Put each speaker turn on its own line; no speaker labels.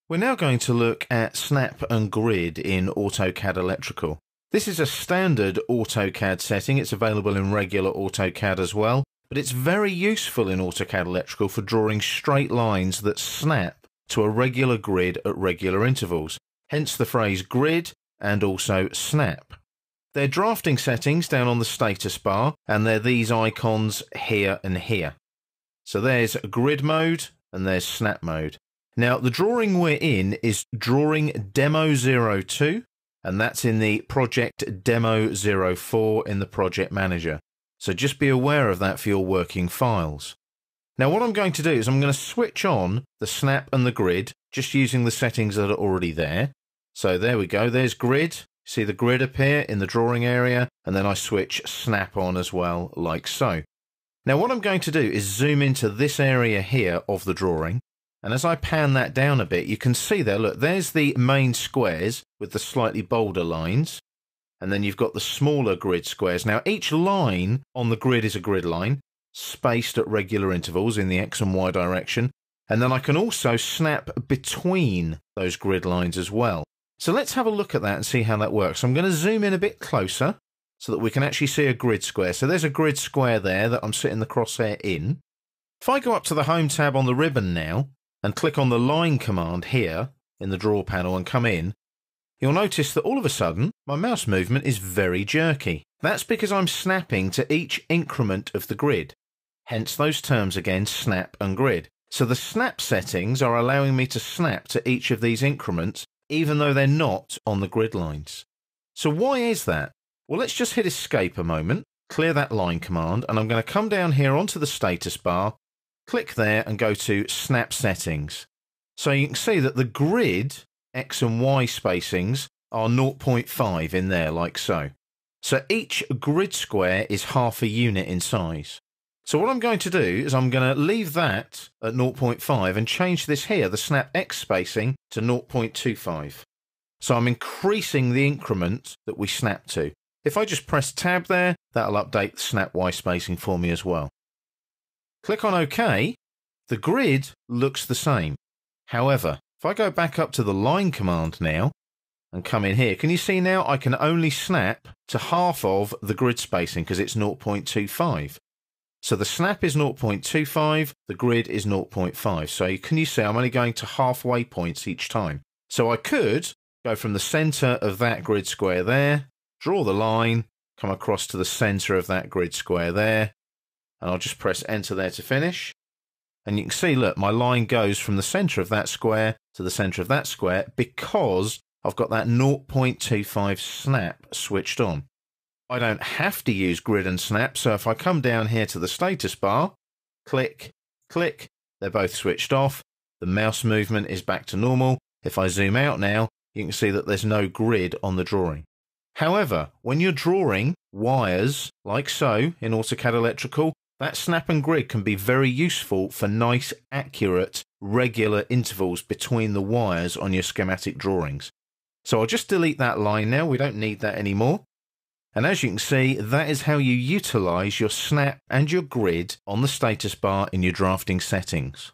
We're now going to look at Snap and Grid in AutoCAD Electrical. This is a standard AutoCAD setting. It's available in regular AutoCAD as well, but it's very useful in AutoCAD Electrical for drawing straight lines that snap to a regular grid at regular intervals, hence the phrase grid and also snap. They're drafting settings down on the status bar, and they're these icons here and here. So there's grid mode and there's snap mode. Now, the drawing we're in is Drawing Demo 02, and that's in the Project Demo 04 in the Project Manager. So just be aware of that for your working files. Now, what I'm going to do is I'm going to switch on the snap and the grid, just using the settings that are already there. So there we go, there's grid. See the grid appear in the drawing area, and then I switch snap on as well, like so. Now, what I'm going to do is zoom into this area here of the drawing. And as I pan that down a bit, you can see there, look, there's the main squares with the slightly bolder lines. And then you've got the smaller grid squares. Now, each line on the grid is a grid line, spaced at regular intervals in the X and Y direction. And then I can also snap between those grid lines as well. So let's have a look at that and see how that works. I'm going to zoom in a bit closer so that we can actually see a grid square. So there's a grid square there that I'm sitting the crosshair in. If I go up to the Home tab on the ribbon now, and click on the line command here in the draw panel and come in, you'll notice that all of a sudden my mouse movement is very jerky. That's because I'm snapping to each increment of the grid. Hence those terms again, snap and grid. So the snap settings are allowing me to snap to each of these increments even though they're not on the grid lines. So why is that? Well, let's just hit escape a moment, clear that line command, and I'm going to come down here onto the status bar, click there and go to Snap Settings. So you can see that the grid X and Y spacings are 0.5 in there, like so. So each grid square is half a unit in size. So what I'm going to do is I'm going to leave that at 0.5 and change this here, the Snap X spacing, to 0.25. So I'm increasing the increment that we snap to. If I just press Tab there, that'll update the Snap Y spacing for me as well. Click on OK, the grid looks the same. However, if I go back up to the line command now and come in here, can you see now I can only snap to half of the grid spacing because it's 0.25. So the snap is 0.25, the grid is 0.5. So can you see I'm only going to halfway points each time. So I could go from the center of that grid square there, draw the line, come across to the center of that grid square there, and I'll just press enter there to finish. And you can see, look, my line goes from the center of that square to the center of that square because I've got that 0.25 snap switched on. I don't have to use grid and snap, so if I come down here to the status bar, click, click, they're both switched off. The mouse movement is back to normal. If I zoom out now, you can see that there's no grid on the drawing. However, when you're drawing wires, like so, in AutoCAD Electrical, that snap and grid can be very useful for nice, accurate, regular intervals between the wires on your schematic drawings. So I'll just delete that line now, we don't need that anymore. And as you can see, that is how you utilize your snap and your grid on the status bar in your drafting settings.